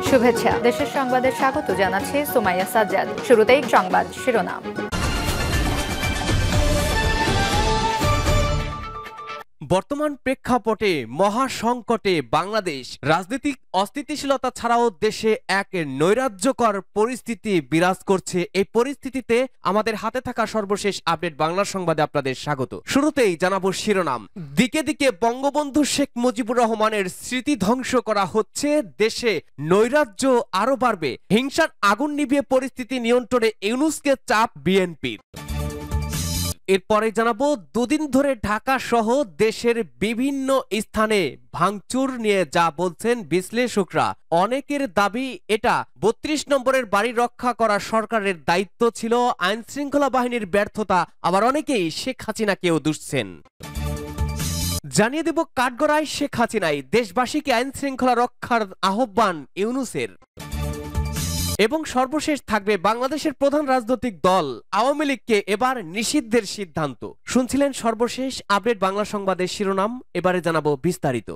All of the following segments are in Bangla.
শুভেচ্ছা। দেশের সংবাদে স্বাগত জানাচ্ছি সুমাইয়া সাজ্জাদ। শুরুতেই সংবাদ শিরোনাম। বর্তমান প্রেক্ষাপটে মহাসংকটে বাংলাদেশ রাজনৈতিক অস্থিতিশীলতা ছাড়াও দেশে এক নৈরাজ্যকর পরিস্থিতি বিরাজ করছে। এই পরিস্থিতিতে আমাদের হাতে থাকা সর্বশেষ আপডেট বাংলা সংবাদে আপনাদের স্বাগত। শুরুতেই জানাবো শিরোনাম। দিকে দিকে বঙ্গবন্ধু শেখ মুজিবুর রহমানের স্মৃতি ধ্বংস করা হচ্ছে, দেশে নৈরাজ্য আরো বাড়বে, হিংসার আগুন নিভিয়ে পরিস্থিতি নিয়ন্ত্রণে ইউনূসকে চাপ বিএনপির। এরপরে জানাবো, দুদিন ধরে ঢাকা সহ দেশের বিভিন্ন স্থানে ভাঙচুর নিয়ে যা বলছেন বিশ্লেষকরা। অনেকের দাবি এটা ৩২ নম্বরের বাড়ি রক্ষা করা সরকারের দায়িত্ব ছিল, আইন শৃঙ্খলা বাহিনীর ব্যর্থতা। আবার অনেকেই শেখ হাসিনাকেও দুষছেন। জানিয়ে দেব কাঠগড়ায় শেখ হাসিনাই, দেশবাসীকে আইন শৃঙ্খলা রক্ষার আহ্বান ইউনূসের। এবং সর্বশেষ থাকবে বাংলাদেশের প্রধান রাজনৈতিক দল আওয়ামী লীগকে এবার নিষিদ্ধের সিদ্ধান্ত। শুনছিলেন সর্বশেষ আপডেট বাংলা সংবাদের শিরোনাম, এবারে জানাবো বিস্তারিত।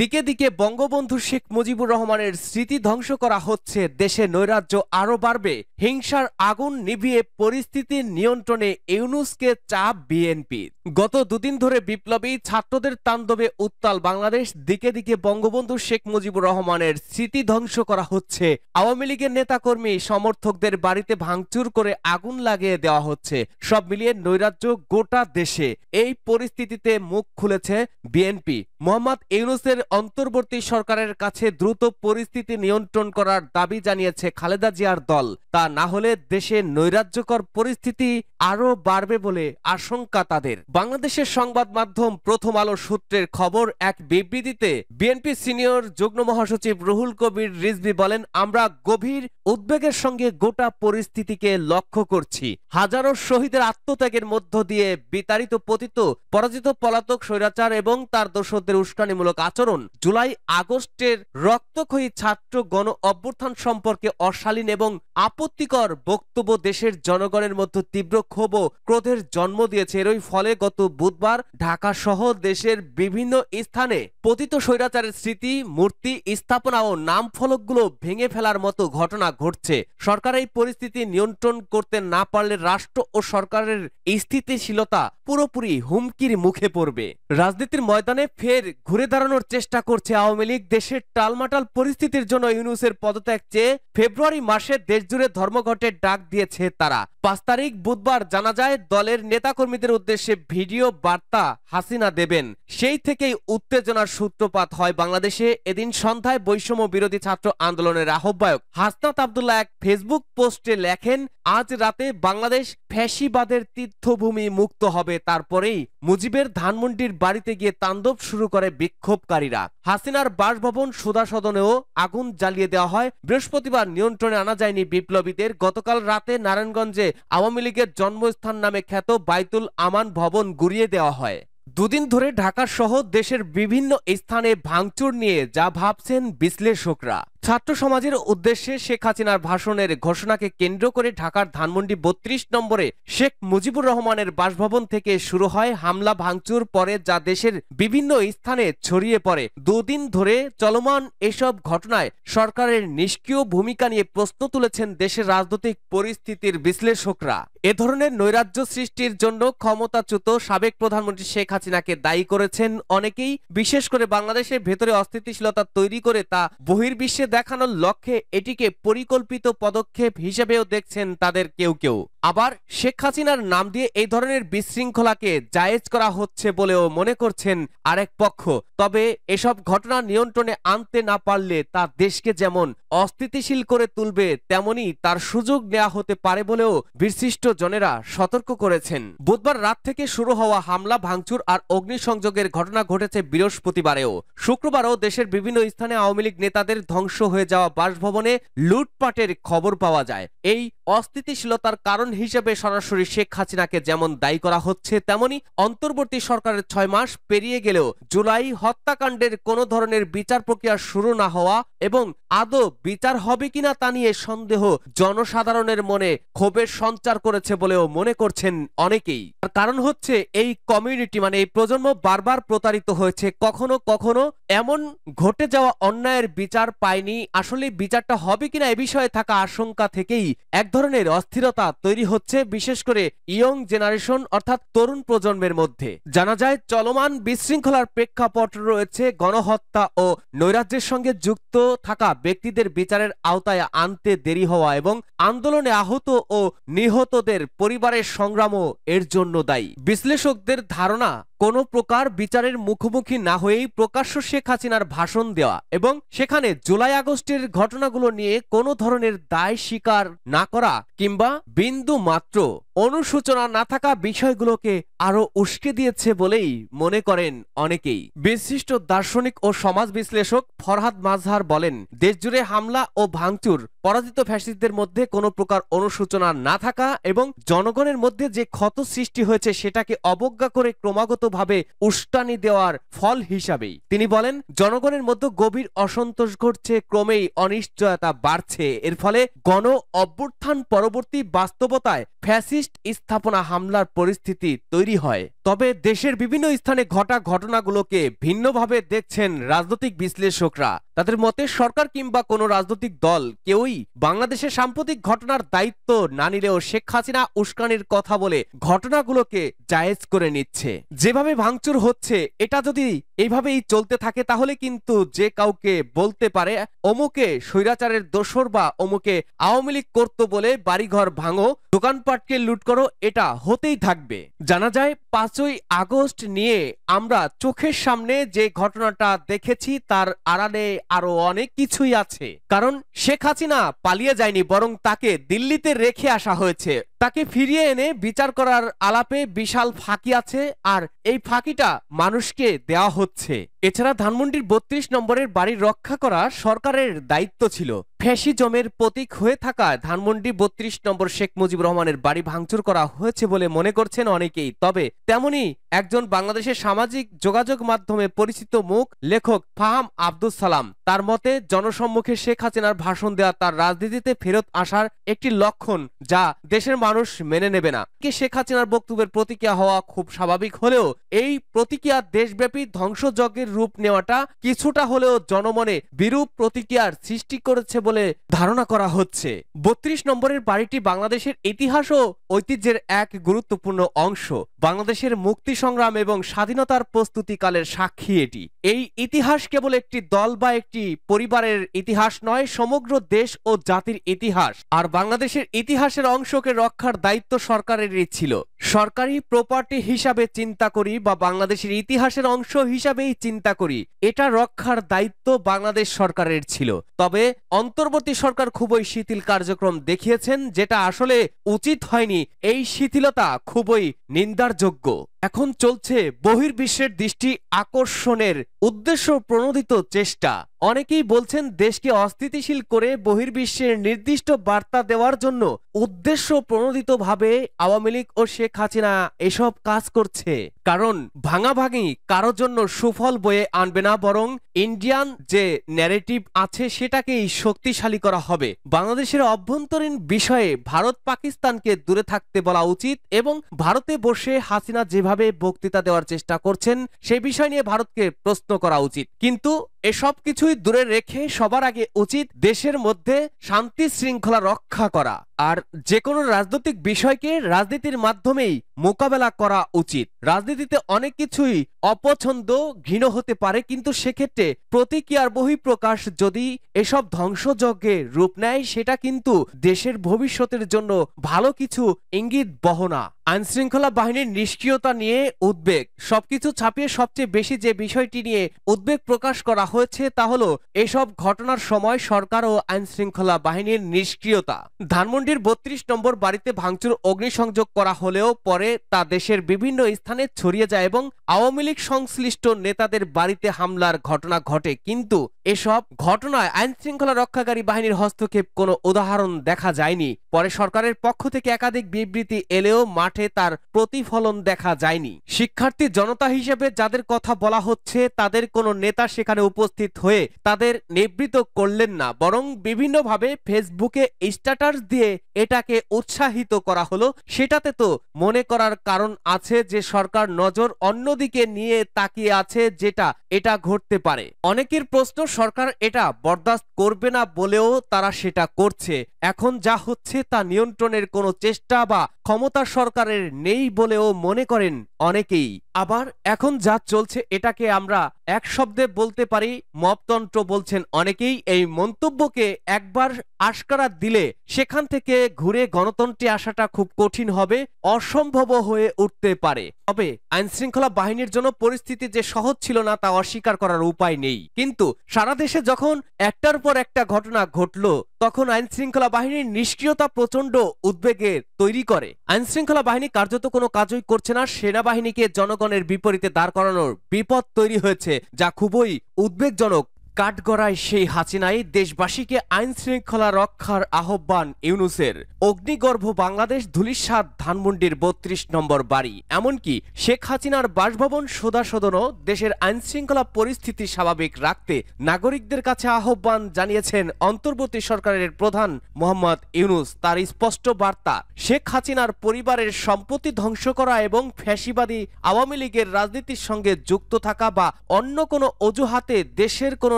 দিকে দিকে বঙ্গবন্ধু শেখ মুজিবুর রহমানের স্মৃতি ধ্বংস করা হচ্ছে, দেশে নৈরাজ্য আরো বাড়বে, হিংসার আগুন নিভিয়ে পরিস্থিতি নিয়ন্ত্রণে ইউনূসকে চাপ বিএনপির। গত দুদিন ধরে বিপ্লবী ছাত্রদের তাণ্ডবে উত্তাল বাংলাদেশ। দিকে দিকে বঙ্গবন্ধু শেখ মুজিবুর রহমানের স্মৃতি ধ্বংস করা হচ্ছে, আওয়ামী লীগের নেতাকর্মী সমর্থকদের বাড়িতে ভাঙচুর করে আগুন লাগিয়ে দেওয়া হচ্ছে। সব মিলিয়ে নৈরাজ্য গোটা দেশে। এই পরিস্থিতিতে মুখ খুলেছে বিএনপি। মোহাম্মদ ইউনূসের অন্তর্বর্তী সরকারের কাছে দ্রুত পরিস্থিতি নিয়ন্ত্রণ করার দাবি জানিয়েছে খালেদা জিয়ার দল। তা না হলে দেশে নৈরাজ্যকর পরিস্থিতি আরো বাড়বে বলে আশঙ্কা তাদের। বাংলাদেশের সংবাদ মাধ্যম প্রথম আলো সূত্রের খবর, এক বিবৃতিতে বিএনপি সিনিয়র যুগ্ম মহাসচিব রুহুল কবির রিজভী বলেন, আমরা গভীর উদ্বেগের সঙ্গে গোটা পরিস্থিতিকে লক্ষ্য করছি। হাজারো শহীদের আত্মত্যাগের মধ্য দিয়ে বিতাড়িত পতিত পরাজিত পলাতক স্বৈরাচার এবং তার দোসরদের উস্কানিমূলক আচরণ, জুলাই আগস্টের রক্তক্ষয়ী ছাত্র গণ অভ্যুত্থান সম্পর্কে অশালীন এবং আপত্তিকর বক্তব্য দেশের জনগণের মধ্যে তীব্র ক্ষোভ ও ক্রোধের জন্ম দিয়েছে। এরই ফলে গত বুধবার ঢাকা সহ দেশের বিভিন্ন স্থানে পতিত স্বৈরাচারের স্মৃতি মূর্তি স্থাপনা ও নাম ফলকগুলো ভেঙে ফেলার মতো ঘটনা ঘটছে। সরকার এই পরিস্থিতি নিয়ন্ত্রণ করতে না পারলে রাষ্ট্র ও সরকারের স্থিতিশীলতা পুরোপুরি হুমকির মুখে পড়বে। রাজনীতির ময়দানে ফের ঘুরে দাঁড়ানোর চেষ্টা করছে আওয়ামী লীগ। দেশের টালমাটাল পরিস্থিতির জন্য ইউনূসের পদত্যাগ চেয়ে ফেব্রুয়ারি মাসে দেশজুড়ে ধর্মঘটের ডাক দিয়েছে তারা। ৫ তারিখ বুধবার জানা যায় দলের নেতাকর্মীদের উদ্দেশ্যে ভিডিও বার্তা হাসিনা দেবেন। সেই থেকেই উত্তেজনার সূত্রপাত হয় বাংলাদেশে। এদিন সন্ধ্যায় বৈষম্য বিরোধী ছাত্র আন্দোলনের আহ্বায়ক হাসনাত আব্দুল্লাহ এক ফেসবুক পোস্টে লেখেন, আজ রাতে বাংলাদেশ ফ্যাসিবাদের তীর্থভূমি মুক্ত হবে। তারপরেই মুজিবের ধানমন্ডির বাড়িতে গিয়ে তাণ্ডব শুরু করে বিক্ষোভকারীরা। হাসিনার বাসভবন সুধা সদনেও আগুন জ্বালিয়ে দেওয়া হয়। বৃহস্পতিবার নিয়ন্ত্রণে আনা যায়নি বিপ্লবীদের। গতকাল রাতে নারায়ণগঞ্জে আওয়ামী লীগের জন্মস্থান নামে খ্যাত বাইতুল আমান ভবন গুড়িয়ে দেওয়া হয়। দুদিন ধরে ঢাকা সহ দেশের বিভিন্ন স্থানে ভাঙচুর নিয়ে যা ভাবছেন বিশ্লেষকরা। ছাত্র সমাজের উদ্দেশ্যে শেখ হাসিনার ভাষণের ঘোষণাকে কেন্দ্র করে ঢাকার ধানমন্ডি ৩২ নম্বরে শেখ মুজিবুর রহমানের বাসভবন থেকে শুরু হয় হামলা ভাঙচুর, পরে যা দেশের বিভিন্ন স্থানে ছড়িয়ে পড়ে। দুদিন ধরে চলমান এসব ঘটনায় সরকারের নিষ্ক্রিয় ভূমিকা নিয়ে প্রশ্ন তুলেছেন দেশের রাজনৈতিক পরিস্থিতির বিশ্লেষকরা। এ ধরনের নৈরাজ্য সৃষ্টির জন্য ক্ষমতাচ্যুত সাবেক প্রধানমন্ত্রী শেখ হাসিনাকে দায়ী করেছেন অনেকেই। বিশেষ করে বাংলাদেশের ভেতরে অস্থিতিশীলতা তৈরি করে তা বহির্বিশ্বে দেখানোর লক্ষ্যে এটিকে পরিকল্পিত পদক্ষেপ হিসেবেও দেখছেন তাদের কেউ কেউ। আবার শেখ হাসিনার নাম দিয়ে এই ধরনের বিশৃঙ্খলাকে জায়েজ করা হচ্ছে বলেও মনে করছেন আরেক পক্ষ। তবে এসব ঘটনা নিয়ন্ত্রণে আনতে না পারলে তা দেশকে যেমন অস্থিতিশীল করে তুলবে, তেমনি তার সুযোগ নেওয়া হতে পারে বলেও বিশিষ্ট জনেরা সতর্ক করেছেন। বুধবার রাত থেকে শুরু হওয়া হামলা ভাঙচুর আর অগ্নিসংযোগের ঘটনা ঘটেছে বৃহস্পতিবারেও। শুক্রবারও দেশের বিভিন্ন স্থানে আওয়ামী লীগ নেতাদের ধ্বংস হয়ে যাওয়া বাসভবনে লুটপাটের খবর পাওয়া যায়। এই অস্থিতিশীলতার কারণ হিসেবে সরাসরি শেখ হাসিনাকে যেমন দায়ী করা হচ্ছে, তেমনি অন্তর্বর্তী সরকারের ৬ মাস পেরিয়ে গেলেও জুলাই হত্যাকাণ্ডের কোনো ধরনের বিচার প্রক্রিয়া শুরু না হওয়া এবং আদৌ বিচার হবে কিনা তা নিয়ে সন্দেহ জনসাধারণের মনে ক্ষোভের সঞ্চার করেছে বলেও মনে করছেন অনেকেই। তার কারণ হচ্ছে এই কমিউনিটি মানে এই প্রজন্ম বারবার প্রতারিত হয়েছে, কখনো কখনো এমন ঘটে যাওয়া অন্যায়ের বিচার পায়নি। আসলে বিচারটা হবে কিনা এ বিষয়ে থাকা আশঙ্কা থেকেই এক ধরনের অস্থিরতা তৈরি হচ্ছে, বিশেষ করে ইয়ং জেনারেশন অর্থাৎ তরুণ প্রজন্মের মধ্যে। জানা যায় চলমান বিশৃঙ্খলার প্রেক্ষাপট রয়েছে গণহত্যা ও নৈরাজ্যের সঙ্গে যুক্ত থাকা ব্যক্তিদের বিচারের আওতায় আনতে দেরি হওয়া এবং আন্দোলনে আহত ও নিহতদের পরিবারের সংগ্রামও এর জন্য দায়ী। বিশ্লেষকদের ধারণা কোনো প্রকার বিচারের মুখোমুখি না হয়েই প্রকাশ্য শেখ হাসিনার ভাষণ দেওয়া এবং সেখানে জুলাই আগস্টের ঘটনাগুলো নিয়ে কোনো ধরনের দায় স্বীকার না করা কিংবা বিন্দু মাত্র অনুশোচনা না থাকা বিষয়গুলোকে আরো উস্কে দিয়েছে বলেই মনে করেন অনেকেই। বিশিষ্ট দার্শনিক ও সমাজ বিশ্লেষক ফরহাদ মাজহার বলেন, দেশজুড়ে হামলা ও ভাঙচুর, পরাজিত ফ্যাসিস্টদের মধ্যে কোনো প্রকার অনুশোচনা না থাকা এবং জনগণের মধ্যে যে ক্ষত সৃষ্টি হয়েছে সেটাকে অবজ্ঞা করে ক্রমাগতভাবে উস্কানি দেওয়ার ফল হিসাবেই তিনি বলেন, জনগণের মধ্যে গভীর অসন্তোষ ঘটছে, ক্রমেই অনিশ্চয়তা বাড়ছে। এর ফলে গণ অভ্যুত্থান পরবর্তী বাস্তবতায় ফ্যাসিস্ট স্থাপনা হামলার পরিস্থিতি তৈরি হয়। তবে দেশের বিভিন্ন স্থানে ঘটা ঘটনাগুলোকে ভিন্নভাবে দেখছেন রাজনৈতিক বিশ্লেষকরা। তাদের মতে সরকার কিংবা কোনো রাজনৈতিক দল কেউই বাংলাদেশের সাম্প্রতিক ঘটনার দায়িত্ব না নিলেও শেখ হাসিনা উস্কানির কথা বলে ঘটনাগুলোকে জায়েজ করে নিচ্ছে। যেভাবে ভাঙচুর হচ্ছে এটা যদি এইভাবেই চলতে থাকে তাহলে কিন্তু যে কাউকে বলতে পারে অমুকে স্বৈরাচারের দোসর বা অমুকে আওয়ামী লীগ করতো বলে বাড়িঘর ভাঙো, দোকানপাটকে লুট করো, এটা হতেই থাকবে। জানা যায় 5ই আগস্ট নিয়ে আমরা চোখের সামনে যে ঘটনাটা দেখেছি তার আড়ালে আরো অনেক কিছুই আছে। কারণ শেখ হাসিনা পালিয়ে যায়নি, বরং তাকে দিল্লিতে রেখে আসা হয়েছে। তাকে ফিরিয়ে এনে বিচার করার আলাপে বিশাল ফাঁকি আছে, আর এই ফাঁকিটা মানুষকে দেওয়া হচ্ছে। এছাড়া ধানমন্ডির 32 নম্বরের বাড়ি রক্ষা করা সরকারের দায়িত্ব ছিল। ফ্যাসিজমের প্রতীক হয়ে থাকা ধানমন্ডি 32 নম্বর শেখ মুজিবুর রহমানের বাড়ি ভাঙচুর করা হয়েছে বলে মনে করছেন অনেকেই। তবে তেমনি একজন বাংলাদেশের সামাজিক যোগাযোগ মাধ্যমে পরিচিত মুখ লেখক ফাহাম আব্দুল সালাম, তার মতে জনসম্মুখে শেখ হাসিনার ভাষণ দেওয়া তার রাজনীতিতে ফেরত আসার একটি লক্ষণ, যা দেশের মানুষ মেনে নেবে না। শেখ হাসিনার বক্তব্যের প্রতিক্রিয়া হওয়া খুব স্বাভাবিক হলেও এই প্রতিক্রিয়া দেশব্যাপী ধ্বংসযজ্ঞের রূপ নেওয়াটা কিছুটা হলেও জনমনে বিরূপ প্রতিক্রিয়ার সৃষ্টি করেছে বলে ধারণা করা হচ্ছে। 32 নম্বরের বাড়িটি বাংলাদেশের ইতিহাস ও ঐতিহ্যের এক গুরুত্বপূর্ণ অংশ। বাংলাদেশের মুক্তি সংগ্রাম এবং স্বাধীনতার প্রস্তুতিকালের সাক্ষী এটি। এই ইতিহাস কেবল একটি দল বা একটি পরিবারের ইতিহাস নয়, সমগ্র দেশ ও জাতির ইতিহাস। আর বাংলাদেশের ইতিহাসের অংশকে রক্ষার দায়িত্ব সরকারেরই ছিল। সরকারি প্রপার্টি হিসাবে চিন্তা করি বা বাংলাদেশের ইতিহাসের অংশ হিসাবেই চিন্তা করি, এটা রক্ষার দায়িত্ব বাংলাদেশ সরকারের ছিল। তবে অন্তর্বর্তী সরকার খুবই শিথিল কার্যক্রম দেখিয়েছেন, যেটা আসলে উচিত হয়নি। এই শিথিলতা খুবই নিন্দারযোগ্য। এখন চলছে বহির্বিশ্বের দৃষ্টি আকর্ষণের উদ্দেশ্য প্রণোদিত চেষ্টা। অনেকেই বলছেন দেশকে অস্থিতিশীল করে বহির্বিশ্বের নির্দিষ্ট বার্তা দেওয়ার জন্য উদ্দেশ্য প্রণোদিতভাবে আওয়ামী লীগ ও শেখ হাসিনা এসব কাজ করছে। কারণ ভাঙাভাঙি কারোর জন্য সুফল বয়ে আনবে না, বরং ইন্ডিয়ান যে ন্যারেটিভ আছে সেটাকেই শক্তিশালী করা হবে। বাংলাদেশের অভ্যন্তরীণ বিষয়ে ভারত পাকিস্তানকে দূরে থাকতে বলা উচিত এবং ভারতে বসে হাসিনা যেভাবে বক্তৃতা দেওয়ার চেষ্টা করছেন সেই বিষয় নিয়ে ভারতকে প্রশ্ন করা উচিত। কিন্তু এসব কিছুই দূরে রেখে সবার আগে উচিত দেশের মধ্যে শান্তি শৃঙ্খলা রক্ষা করা। আর যে কোনো রাজনৈতিক বিষয়কে রাজনীতির মাধ্যমেই মোকাবেলা করা উচিত। রাজনীতিতে অনেক কিছুই অপছন্দ ঘৃণ হতে পারে, কিন্তু সেক্ষেত্রে প্রতিক্রিয়ার বহিঃপ্রকাশ যদি এসব ধ্বংসযজ্ঞে রূপ নেয় সেটা কিন্তু দেশের ভবিষ্যতের জন্য ভালো কিছু ইঙ্গিত বহনা। আইনশৃঙ্খলা বাহিনীর নিষ্ক্রিয়তা নিয়ে উদ্বেগ, সবকিছু ছাপিয়ে সবচেয়ে বেশি যে বিষয়টি নিয়ে উদ্বেগ প্রকাশ করা হয়েছে তা হলো এসব ঘটনার সময় সরকার ও আইনশৃঙ্খলা বাহিনীর নিষ্ক্রিয়তা। ধানমন্ডির 32 নম্বর বাড়িতে ভাঙচুর অগ্নিসংযোগ করা হলেও পরে তা দেশের বিভিন্ন স্থানে ছড়িয়ে যায় এবং আওয়ামী লীগ সংশ্লিষ্ট নেতাদের বাড়িতে হামলার ঘটনা ঘটে। কিন্তু এসব ঘটনায় আইনশৃঙ্খলা রক্ষাকারী বাহিনীর হস্তক্ষেপ কোনো উদাহরণ দেখা যায়নি। পরে সরকারের পক্ষ থেকে একাধিক বিবৃতি এলেও মাঠে তার প্রতিফলন দেখা যায়নি। শিক্ষার্থী জনতা হিসেবে যাদের কথা বলা হচ্ছে তাদের কোনো নেতা সেখানে উপস্থিত হয়ে তাদের নিবৃত্ত করলেন না, বরং বিভিন্নভাবে ফেসবুকে স্ট্যাটাস দিয়ে এটাকে উৎসাহিত করা হলো। সেটাতে তো মনে করার কারণ আছে যে সরকার নজর অন্যদিকে নিয়ে তাকিয়ে আছে, যেটা এটা ঘটতে পারে। অনেকের প্রশ্ন, সরকার এটা বরদাস্ত করবে না বলেও তারা সেটা করছে। এখন যা হচ্ছে তা নিয়ন্ত্রণের কোনো চেষ্টা বা ক্ষমতা সরকারের নেই বলেও মনে করেন অনেকেই। আবার এখন যা চলছে এটাকে আমরা এক শব্দে বলতে পারি মবতন্ত্র বলছেন অনেকেই। এই মন্তব্যকে একবার আশকারা দিলে সেখান থেকে ঘুরে গণতন্ত্রে আসাটা খুব কঠিন হবে, অসম্ভব হয়ে উঠতে পারে। তবে আইনশৃঙ্খলা বাহিনীর জন্য পরিস্থিতি যে সহজ ছিল না তা অস্বীকার করার উপায় নেই। কিন্তু সারা দেশে যখন একটার পর একটা ঘটনা ঘটল তখন আইনশৃঙ্খলা বাহিনীর নিষ্ক্রিয়তা প্রচন্ড উদ্বেগের তৈরি করে। আইনশৃঙ্খলা বাহিনী কার্যত কোনো কাজই করছে না, সেনাবাহিনীকে জনগণের বিপরীতে দাঁড় করানোর বিপদ তৈরি হয়েছে, যা খুবই উদ্বেগজনক। কাঠগড়ায় সেই হাসিনাই দেশবাসীকে আইন শৃঙ্খলা রক্ষার আহ্বান ইউনূসের। অগ্নিগর্ভ বাংলাদেশ, ধুলিস্বাদ ধানমন্ডির ৩২ নম্বর বাড়ি। এমনকি শেখ হাসিনার বাসভবন সোদাসদনও দেশের আইন শৃঙ্খলা পরিস্থিতি স্বাভাবিক রাখতে নাগরিকদের কাছে আহ্বান জানিয়েছেন অন্তর্বর্তী সরকারের প্রধান মোহাম্মদ ইউনূস। তার স্পষ্ট বার্তা, শেখ হাসিনার পরিবারের সম্পত্তি ধ্বংস করা এবং ফ্যাসিবাদী আওয়ামী লীগের রাজনীতির সঙ্গে যুক্ত থাকা বা অন্য কোনো অজুহাতে দেশের কোনো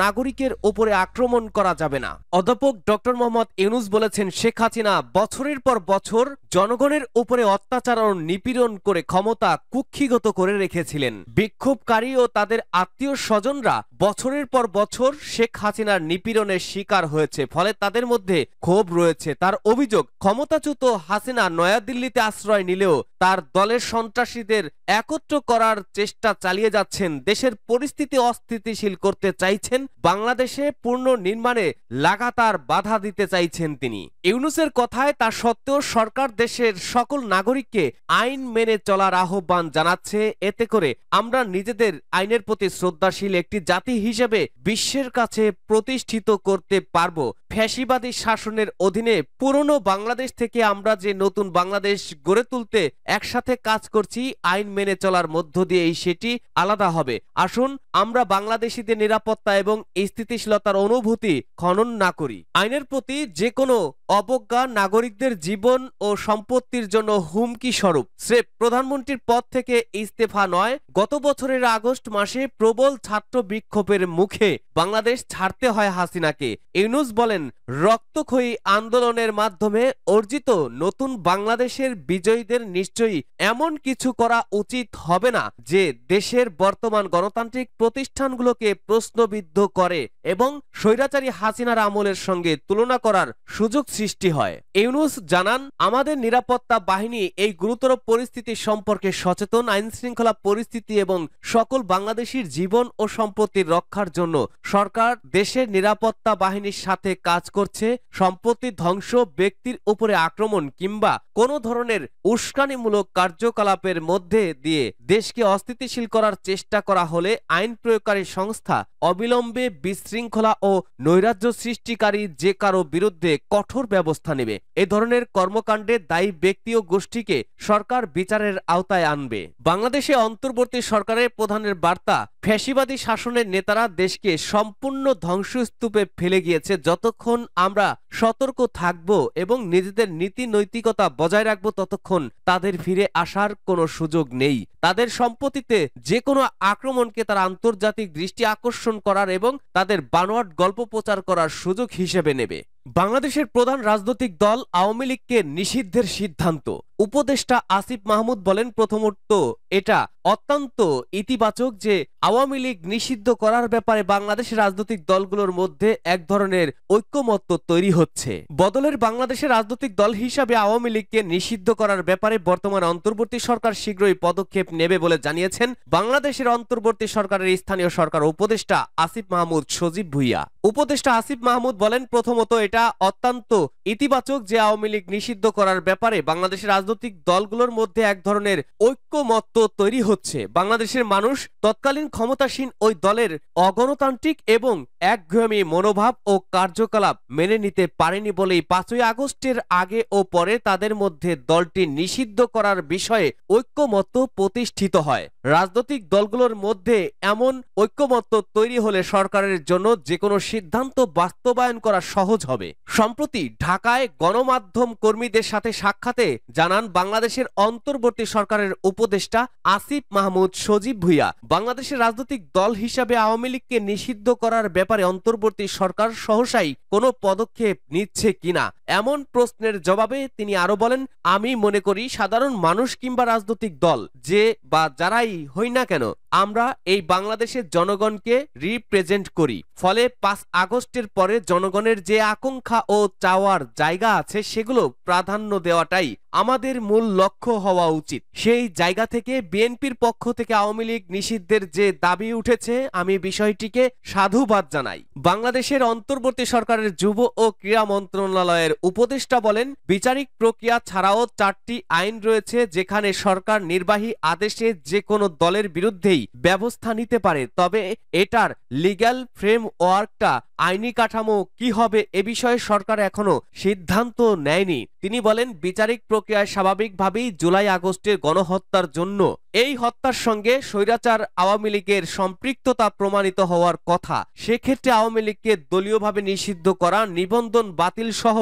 নাগরিকের উপরে আক্রমণ করা যাবে না। অধ্যাপক ডক্টর মোহাম্মদ ইউনূস বলেছেন, শেখ হাসিনা বছরের পর বছর জনগণের উপরে অত্যাচার ও নিপীড়ন করে ক্ষমতা কুক্ষিগত করে রেখেছিলেন। বিক্ষোভকারী ও তাদের আত্মীয় স্বজনরা বছরের পর বছর শেখ হাসিনার নিপীড়নের শিকার হয়েছে, ফলে তাদের মধ্যে ক্ষোভ রয়েছে। তার অভিযোগ, ক্ষমতাচ্যুত হাসিনা নয়াদিল্লিতে আশ্রয় নিলেও তার দলের সন্ত্রাসীদের একত্র করার চেষ্টা চালিয়ে যাচ্ছেন, দেশের পরিস্থিতি অস্থিতিশীল করতে চাইছেন, বাংলাদেশে পূর্ণ নির্মাণে লাগাতার বাধা দিতে চাইছেন তিনি। ইউনূসের কথায় তা সত্ত্বেও সরকার দেশের সকল নাগরিককে আইন মেনে চলার আহ্বান জানাচ্ছে। এতে করে আমরা নিজেদের আইনের প্রতি শ্রদ্ধাশীল একটি জাতি হিসেবে বিশ্বের কাছে প্রতিষ্ঠিত করতে পারব। ফ্যাসিবাদী শাসনের অধীনে পুরনো বাংলাদেশ থেকে আমরা যে নতুন বাংলাদেশ গড়ে তুলতে একসাথে কাজ করছি, আইন মেনে চলার মধ্য দিয়েই সেটি আলাদা হবে। আসুন আমরা বাংলাদেশিদের নিরাপত্তা এবং স্থিতিশীলতার অনুভূতি খনন না করি। আইনের প্রতি যে কোনো অবজ্ঞা নাগরিকদের জীবন ও সম্পত্তির জন্য হুমকি স্বরূপ। স্রেফ প্রধানমন্ত্রীর পদ থেকে ইস্তফা নয়, গত বছরের আগস্ট মাসে প্রবল ছাত্র বিক্ষোভের মুখে বাংলাদেশ ছাড়তে হয় হাসিনাকে। ইউনূস বলেন, রক্তক্ষয়ী আন্দোলনের মাধ্যমে অর্জিত নতুন বাংলাদেশের বিজয়ীদের নিশ্চয়ই এমন কিছু করা উচিত হবে না যে দেশের বর্তমান গণতান্ত্রিক প্রতিষ্ঠানগুলোকে প্রশ্নবিদ্ধ করে এবং স্বৈরাচারী হাসিনার আমলের সঙ্গে তুলনা করার সুযোগ সৃষ্টি হয়। ইউনূস জানান, আমাদের নিরাপত্তা বাহিনী এই গুরুতর পরিস্থিতি সম্পর্কে সচেতন। আইন শৃঙ্খলা পরিস্থিতি এবং সকল বাংলাদেশির জীবন ও সম্পত্তির রক্ষার জন্য সরকার দেশের নিরাপত্তা বাহিনীর সাথে কাজ করছে। সম্পত্তি ধ্বংস, ব্যক্তির উপরে আক্রমণ কিংবা কোনো ধরনের উস্কানিমূলক কার্যকলাপের মধ্যে দিয়ে দেশকে অস্থিতিশীল করার চেষ্টা করা হলে আইন প্রয়োগকারী সংস্থা অবিলম্বে বিশৃঙ্খলা ও নৈরাজ্য সৃষ্টিকারী যে কারো বিরুদ্ধে কঠোর ব্যবস্থা নেবে। এ ধরনের কর্মকাণ্ডে দায়ী ব্যক্তি ও গোষ্ঠীকে সরকার বিচারের আওতায় আনবে। বাংলাদেশে অন্তর্বর্তী সরকারের প্রধানের বার্তা, ফ্যাসিবাদী শাসনের নেতারা দেশকে সম্পূর্ণ ধ্বংসস্তূপে ফেলে গিয়েছে। যতক্ষণ আমরা সতর্ক থাকব এবং নিজেদের নীতি নৈতিকতা বজায় রাখব ততক্ষণ তাদের ফিরে আসার কোনো সুযোগ নেই। তাদের সম্পত্তিতে যে কোনো আক্রমণকে তারা আন্তর্জাতিক দৃষ্টি আকর্ষণ করার এবং তাদের বানোয়াট গল্প প্রচার করার সুযোগ হিসেবে নেবে। বাংলাদেশের প্রধান রাজনৈতিক দল আওয়ামী লীগকে নিষিদ্ধের সিদ্ধান্ত। উপদেষ্টা আসিফ মাহমুদ বলেন, প্রথমত এটা অত্যন্ত ইতিবাচক যে আওয়ামী লীগ নিষিদ্ধ করার ব্যাপারে বাংলাদেশের রাজনৈতিক দলগুলোর মধ্যে এক ধরনের ঐক্যমত্য তৈরি হচ্ছে। বদলের বাংলাদেশের রাজনৈতিক দল হিসাবে আওয়ামী লীগকে নিষিদ্ধ করার ব্যাপারে বর্তমান অন্তর্বর্তী সরকার শীঘ্রই পদক্ষেপ নেবে বলে জানিয়েছেন বাংলাদেশের অন্তর্বর্তী সরকারের স্থানীয় সরকার উপদেষ্টা আসিফ মাহমুদ সজীব ভুইয়া। উপদেষ্টা আসিফ মাহমুদ বলেন, প্রথমত এটা অত্যন্ত ইতিবাচক যে আওয়ামী লীগ নিষিদ্ধ করার ব্যাপারে বাংলাদেশের রাজনৈতিক রাজনৈতিক দলগুলোর মধ্যে এক ধরনের ঐক্যমত্য তৈরি হচ্ছে। বাংলাদেশের মানুষ তৎকালীন ক্ষমতাসীন ওই দলের অগণতান্ত্রিক এবং একঘেয়েমি মনোভাব ও কার্যকলাপ মেনে নিতে পারেনি বলেই 5ই আগস্টের আগে ও পরে তাদের মধ্যে দলটি নিষিদ্ধ করার বিষয়ে ঐক্যমত্য প্রতিষ্ঠিত হয়। রাজনৈতিক দলগুলোর মধ্যে এমন ঐক্যমত্য তৈরি হলে সরকারের জন্য যে কোনো সিদ্ধান্ত বাস্তবায়ন করা সহজ হবে। সম্প্রতি ঢাকায় গণমাধ্যম কর্মীদের সাথে সাক্ষাতে জানান বাংলাদেশের অন্তর্বর্তী সরকারের উপদেষ্টা আসিফ মাহমুদ সজীব ভুঁইয়া, বাংলাদেশের রাজনৈতিক দল হিসাবে আওয়ামী লীগকে নিষিদ্ধ করার ব্যাপারে অন্তর্বর্তী সরকার সহসাই কোনো পদক্ষেপ নিচ্ছে কিনা এমন প্রশ্নের জবাবে তিনি আরো বলেন, আমি মনে করি সাধারণ মানুষ কিংবা রাজনৈতিক দল যে বা যারাই হই না কেন আমরা এই বাংলাদেশের জনগণকে রিপ্রেজেন্ট করি। ফলে 5 আগস্টের পরে জনগণের যে আকাঙ্ক্ষা ও চাওয়ার জায়গা আছে সেগুলো প্রাধান্য দেওয়াটাই আমাদের মূল লক্ষ্য হওয়া উচিত। সেই জায়গা থেকে বিএনপির পক্ষ থেকে আওয়ামী লীগ নিষিদ্ধের যে দাবি উঠেছে আমি বিষয়টিকে সাধুবাদ জানাই। বাংলাদেশের অন্তর্বর্তী সরকারের যুব ও ক্রীড়া মন্ত্রণালয়ের উপদেষ্টা বলেন, বিচারিক প্রক্রিয়া ছাড়াও 4টি আইন রয়েছে যেখানে সরকার নির্বাহী আদেশে যে কোনো দলের বিরুদ্ধেই ব্যবস্থা নিতে পারে, তবে এটার লিগ্যাল ফ্রেমওয়ার্কটা আইনি কাঠামো কি হবে এ বিষয়ে সরকার এখনো সিদ্ধান্ত নেয়নি। তিনি বলেন, বিচারিক প্রক্রিয়ায় স্বাভাবিকভাবেই জুলাই আগস্টের গণহত্যার জন্য এই হত্যার সঙ্গে স্বৈরাচার আওয়ামী লীগের সম্পৃক্ততা প্রমাণিত হওয়ার কথা। সেক্ষেত্রে আওয়ামী লীগকে দলীয়ভাবে নিষিদ্ধ করা, নিবন্ধন বাতিল সহ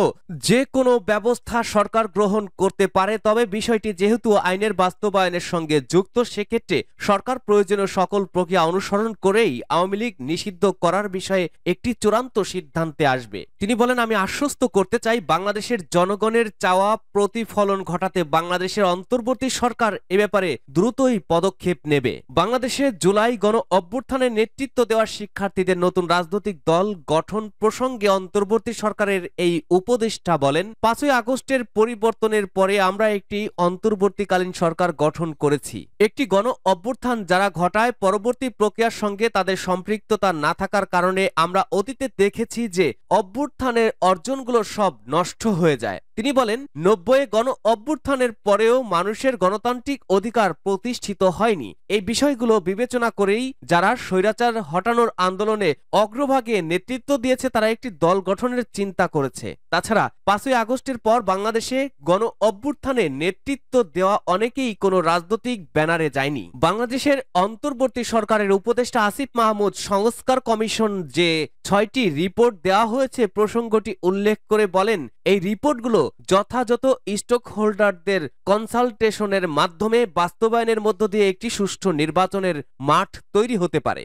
যে কোনো ব্যবস্থা সরকার গ্রহণ করতে পারে। তবে বিষয়টি যেহেতু আইনের বাস্তবায়নের সঙ্গে যুক্ত, সেক্ষেত্রে সরকার প্রয়োজনীয় সকল প্রক্রিয়া অনুসরণ করেই আওয়ামী লীগ নিষিদ্ধ করার বিষয়ে একটি চূড়ান্ত সিদ্ধান্তে আসবে। তিনি বলেন, আমি আশ্বস্ত করতে চাই বাংলাদেশের জনগণের চাওয়া প্রতিফলন ঘটাতে বাংলাদেশের অন্তর্বর্তী সরকার এ ব্যাপারে দ্রুতই পদক্ষেপ নেবে। বাংলাদেশে জুলাই গণ অভ্যুত্থানের নেতৃত্ব দেওয়া শিক্ষার্থীদের নতুন রাজনৈতিক দল গঠন প্রসঙ্গে অন্তর্বর্তী সরকারের এই উপদেষ্টা বলেন, 5ই আগস্টের পরিবর্তনের পরে আমরা একটি অন্তর্বর্তীকালীন সরকার গঠন করেছি। একটি গণ অভ্যুত্থান যারা ঘটায় পরবর্তী প্রক্রিয়ার সঙ্গে তাদের সম্পৃক্ততা না থাকার কারণে আমরা অতীতে দেখেছি যে অভ্যুত্থানের অর্জনগুলো সব নষ্ট হয়ে যায়। তিনি বলেন, 90 গণ অভ্যুত্থানের পরেও মানুষের গণতান্ত্রিক অধিকার প্রতিষ্ঠিত হয়নি। এই বিষয়গুলো বিবেচনা করেই যারা স্বৈরাচার হটানোর আন্দোলনে অগ্রভাগে নেতৃত্ব দিয়েছে তারা একটি দল গঠনের চিন্তা করেছে। তাছাড়া 5ই আগস্টের পর বাংলাদেশে গণ অভ্যুত্থানে নেতৃত্ব দেওয়া অনেকেই কোনো রাজনৈতিক ব্যানারে যায়নি। বাংলাদেশের অন্তর্বর্তী সরকারের উপদেষ্টা আসিফ মাহমুদ সংস্কার কমিশন যে 6টি রিপোর্ট দেওয়া হয়েছে প্রসঙ্গটি উল্লেখ করে বলেন, এই রিপোর্টগুলো যথাযথ স্টক হোল্ডারদের কনসালটেশনের মাধ্যমে বাস্তবায়নের মধ্য দিয়ে একটি সুষ্ঠু নির্বাচনের মাঠ তৈরি হতে পারে।